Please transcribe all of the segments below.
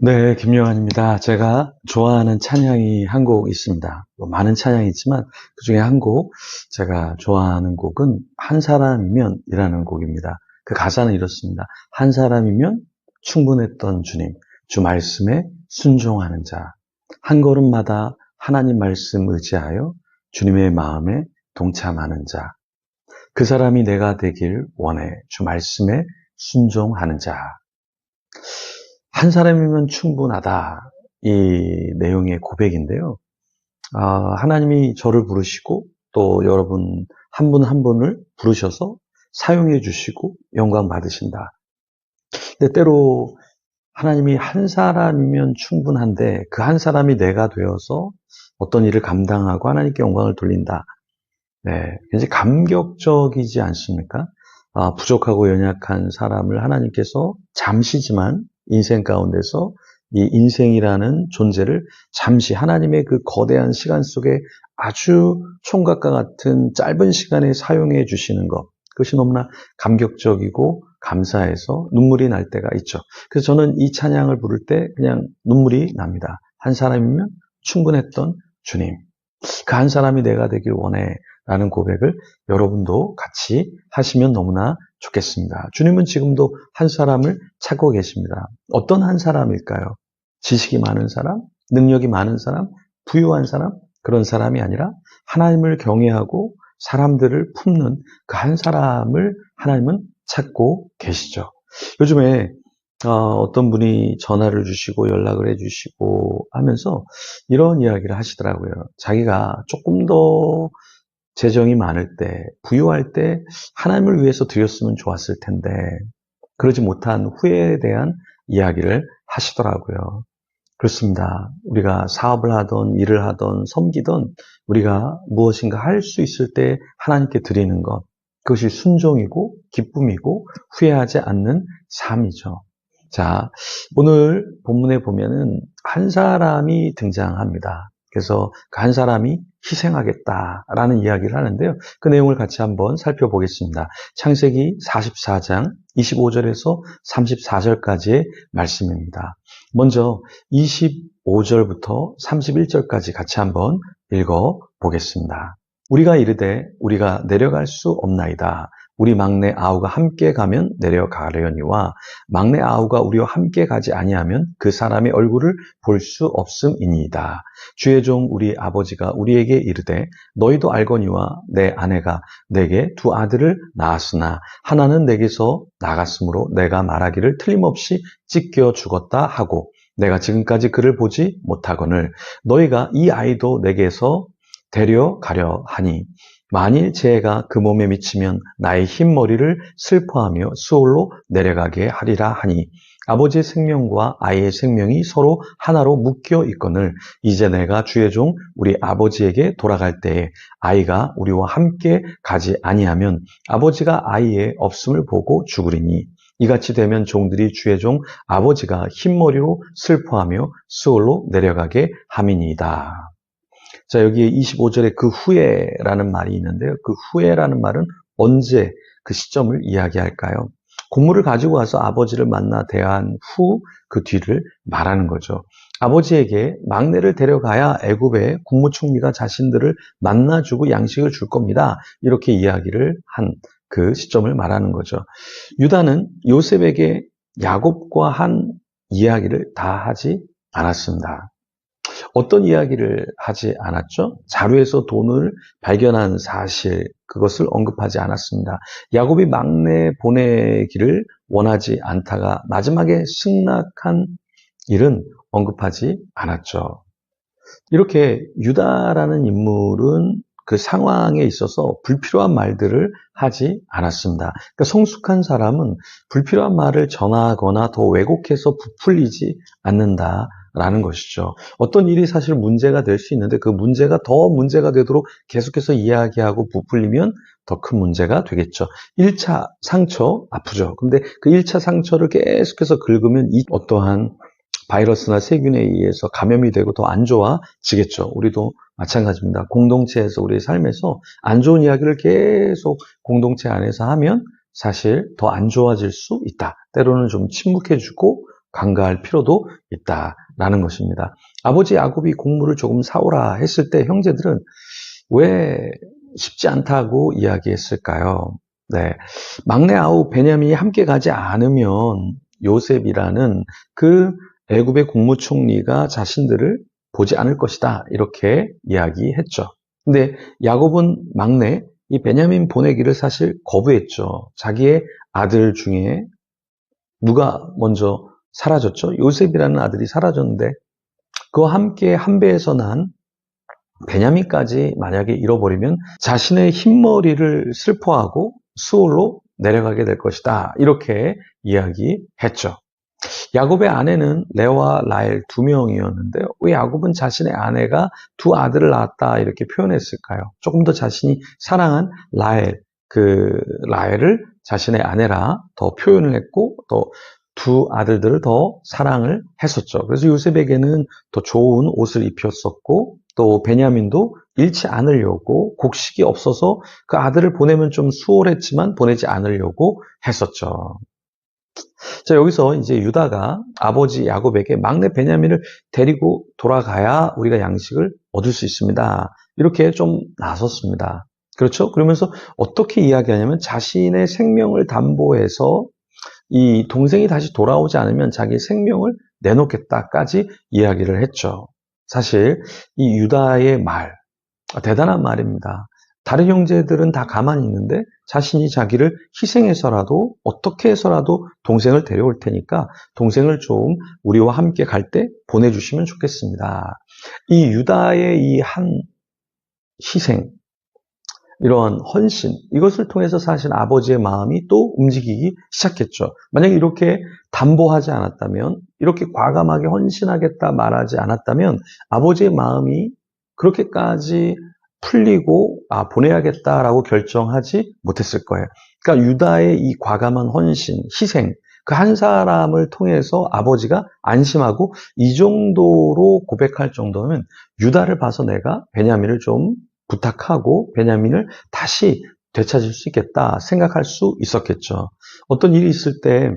네, 김요한입니다. 제가 좋아하는 찬양이 한 곡 있습니다. 많은 찬양이 있지만 그 중에 한 곡, 제가 좋아하는 곡은 한 사람이면 이라는 곡입니다. 그 가사는 이렇습니다. 한 사람이면 충분했던 주님, 주 말씀에 순종하는 자, 한 걸음마다 하나님 말씀 의지하여 주님의 마음에 동참하는 자, 그 사람이 내가 되길 원해 주 말씀에 순종하는 자. 한 사람이면 충분하다. 이 내용의 고백인데요. 하나님이 저를 부르시고 또 여러분 한 분 한 분을 부르셔서 사용해 주시고 영광 받으신다. 근데 때로 하나님이 한 사람이면 충분한데 그 한 사람이 내가 되어서 어떤 일을 감당하고 하나님께 영광을 돌린다. 네, 굉장히 감격적이지 않습니까? 부족하고 연약한 사람을 하나님께서 잠시지만 인생 가운데서 이 인생이라는 존재를 잠시 하나님의 그 거대한 시간 속에 아주 총각과 같은 짧은 시간에 사용해 주시는 것. 그것이 너무나 감격적이고 감사해서 눈물이 날 때가 있죠. 그래서 저는 이 찬양을 부를 때 그냥 눈물이 납니다. 한 사람이면 충분했던 주님. 그 한 사람이 내가 되길 원해 라는 고백을 여러분도 같이 하시면 너무나 좋겠습니다. 주님은 지금도 한 사람을 찾고 계십니다. 어떤 한 사람일까요? 지식이 많은 사람, 능력이 많은 사람, 부유한 사람, 그런 사람이 아니라 하나님을 경외하고 사람들을 품는 그 한 사람을 하나님은 찾고 계시죠. 요즘에 어떤 분이 전화를 주시고 연락을 해주시고 하면서 이런 이야기를 하시더라고요. 자기가 조금 더 재정이 많을 때, 부유할 때 하나님을 위해서 드렸으면 좋았을 텐데 그러지 못한 후회에 대한 이야기를 하시더라고요. 그렇습니다. 우리가 사업을 하던 일을 하던 섬기던 우리가 무엇인가 할 수 있을 때 하나님께 드리는 것, 그것이 순종이고 기쁨이고 후회하지 않는 삶이죠. 자, 오늘 본문에 보면은 한 사람이 등장합니다. 그래서 그 한 사람이 희생하겠다라는 이야기를 하는데요. 그 내용을 같이 한번 살펴보겠습니다. 창세기 44장 25절에서 34절까지의 말씀입니다. 먼저 25절부터 31절까지 같이 한번 읽어보겠습니다. 우리가 이르되 우리가 내려갈 수 없나이다. 우리 막내 아우가 함께 가면 내려가려니와 막내 아우가 우리와 함께 가지 아니하면 그 사람의 얼굴을 볼 수 없음이니이다. 주의 종 우리 아버지가 우리에게 이르되 너희도 알거니와 내 아내가 내게 두 아들을 낳았으나 하나는 내게서 나갔으므로 내가 말하기를 틀림없이 찢겨 죽었다 하고 내가 지금까지 그를 보지 못하거늘 너희가 이 아이도 내게서 데려가려 하니 만일 재해가 그 몸에 미치면 나의 흰머리를 슬퍼하며 수올로 내려가게 하리라 하니 아버지의 생명과 아이의 생명이 서로 하나로 묶여 있거늘 이제 내가 주의 종 우리 아버지에게 돌아갈 때에 아이가 우리와 함께 가지 아니하면 아버지가 아이의 없음을 보고 죽으리니 이같이 되면 종들이 주의 종 아버지가 흰머리로 슬퍼하며 수올로 내려가게 함이니이다. 자, 여기에 25절에 그 후에라는 말이 있는데요. 그 후에라는 말은 언제 그 시점을 이야기할까요? 곡물을 가지고 와서 아버지를 만나 대한 후 그 뒤를 말하는 거죠. 아버지에게 막내를 데려가야 애굽의 국무총리가 자신들을 만나주고 양식을 줄 겁니다. 이렇게 이야기를 한 그 시점을 말하는 거죠. 유다는 요셉에게 야곱과 한 이야기를 다 하지 않았습니다. 어떤 이야기를 하지 않았죠? 자루에서 돈을 발견한 사실, 그것을 언급하지 않았습니다. 야곱이 막내 보내기를 원하지 않다가 마지막에 승낙한 일은 언급하지 않았죠. 이렇게 유다라는 인물은 그 상황에 있어서 불필요한 말들을 하지 않았습니다. 그러니까 성숙한 사람은 불필요한 말을 전하거나 더 왜곡해서 부풀리지 않는다라는 것이죠. 어떤 일이 사실 문제가 될 수 있는데 그 문제가 더 문제가 되도록 계속해서 이야기하고 부풀리면 더 큰 문제가 되겠죠. 1차 상처 아프죠. 근데 그 1차 상처를 계속해서 긁으면 이 어떠한 바이러스나 세균에 의해서 감염이 되고 더 안 좋아지겠죠. 우리도 마찬가지입니다. 공동체에서 우리의 삶에서 안 좋은 이야기를 계속 공동체 안에서 하면 사실 더 안 좋아질 수 있다. 때로는 좀 침묵해주고 간과할 필요도 있다라는 것입니다. 아버지 야곱이 곡물을 조금 사오라 했을 때 형제들은 왜 쉽지 않다고 이야기했을까요? 네, 막내 아우 베냐민이 함께 가지 않으면 요셉이라는 그 애굽의 국무총리가 자신들을 보지 않을 것이다 이렇게 이야기했죠. 근데 야곱은 막내 이 베냐민 보내기를 사실 거부했죠. 자기의 아들 중에 누가 먼저 사라졌죠? 요셉이라는 아들이 사라졌는데 그와 함께 한 배에서 난 베냐민까지 만약에 잃어버리면 자신의 흰머리를 슬퍼하고 수올로 내려가게 될 것이다. 이렇게 이야기했죠. 야곱의 아내는 레와 라헬 두 명이었는데 왜 야곱은 자신의 아내가 두 아들을 낳았다 이렇게 표현했을까요? 조금 더 자신이 사랑한 라헬을 자신의 아내라 더 표현을 했고 또 두 아들들을 더 사랑을 했었죠. 그래서 요셉에게는 더 좋은 옷을 입혔었고 또 베냐민도 잃지 않으려고 곡식이 없어서 그 아들을 보내면 좀 수월했지만 보내지 않으려고 했었죠. 자, 여기서 이제 유다가 아버지 야곱에게 막내 베냐민을 데리고 돌아가야 우리가 양식을 얻을 수 있습니다. 이렇게 좀 나섰습니다. 그렇죠? 그러면서 어떻게 이야기하냐면 자신의 생명을 담보해서 이 동생이 다시 돌아오지 않으면 자기 생명을 내놓겠다까지 이야기를 했죠. 사실 이 유다의 말, 대단한 말입니다. 다른 형제들은 다 가만히 있는데 자신이 자기를 희생해서라도 어떻게 해서라도 동생을 데려올 테니까 동생을 좀 우리와 함께 갈 때 보내주시면 좋겠습니다. 이 유다의 이 한 희생, 이러한 헌신, 이것을 통해서 사실 아버지의 마음이 또 움직이기 시작했죠. 만약에 이렇게 담보하지 않았다면, 이렇게 과감하게 헌신하겠다 말하지 않았다면 아버지의 마음이 그렇게까지 풀리고 보내야겠다라고 결정하지 못했을 거예요. 그러니까 유다의 이 과감한 헌신, 희생, 그 한 사람을 통해서 아버지가 안심하고 이 정도로 고백할 정도면 유다를 봐서 내가 베냐민을 좀 부탁하고 베냐민을 다시 되찾을 수 있겠다 생각할 수 있었겠죠. 어떤 일이 있을 때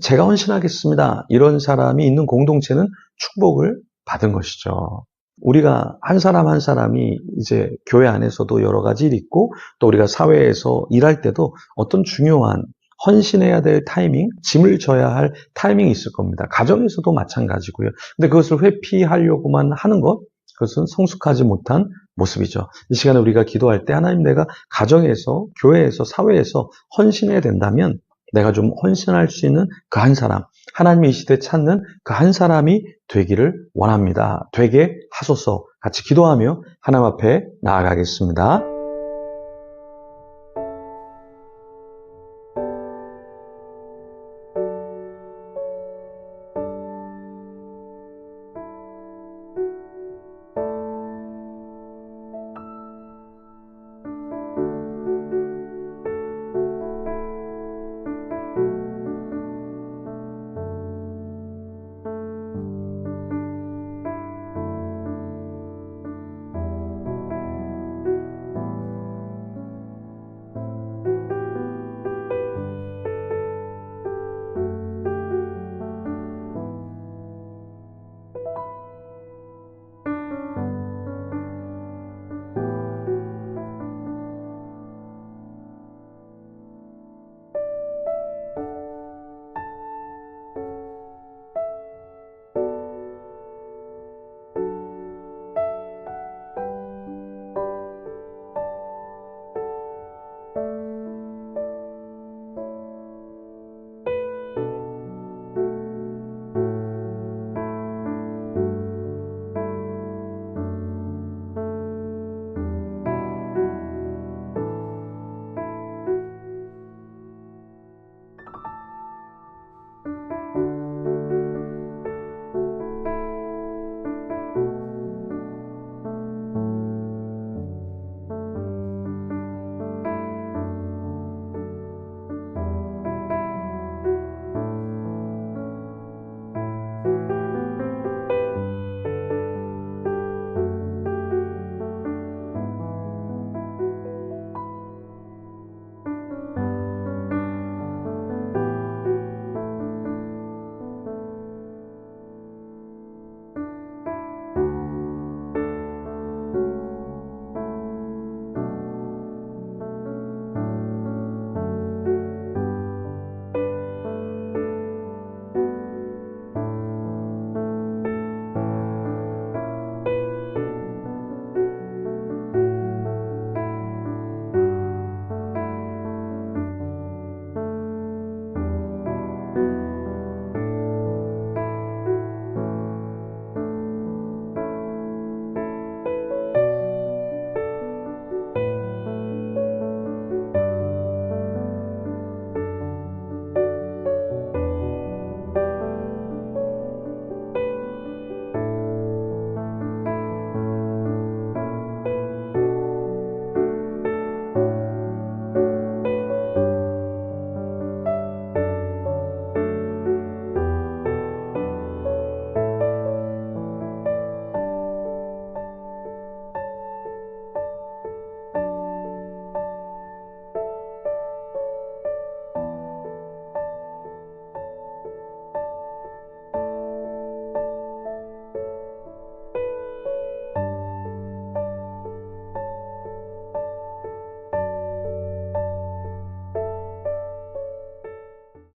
제가 헌신하겠습니다. 이런 사람이 있는 공동체는 축복을 받은 것이죠. 우리가 한 사람 한 사람이 이제 교회 안에서도 여러 가지 일이 있고 또 우리가 사회에서 일할 때도 어떤 중요한 헌신해야 될 타이밍, 짐을 져야 할 타이밍이 있을 겁니다. 가정에서도 마찬가지고요. 근데 그것을 회피하려고만 하는 것, 그것은 성숙하지 못한 모습이죠. 이 시간에 우리가 기도할 때 하나님 내가 가정에서, 교회에서, 사회에서 헌신해야 된다면 내가 좀 헌신할 수 있는 그 한 사람, 하나님이 이 시대에 찾는 그 한 사람이 되기를 원합니다. 되게 하소서. 같이 기도하며 하나님 앞에 나아가겠습니다.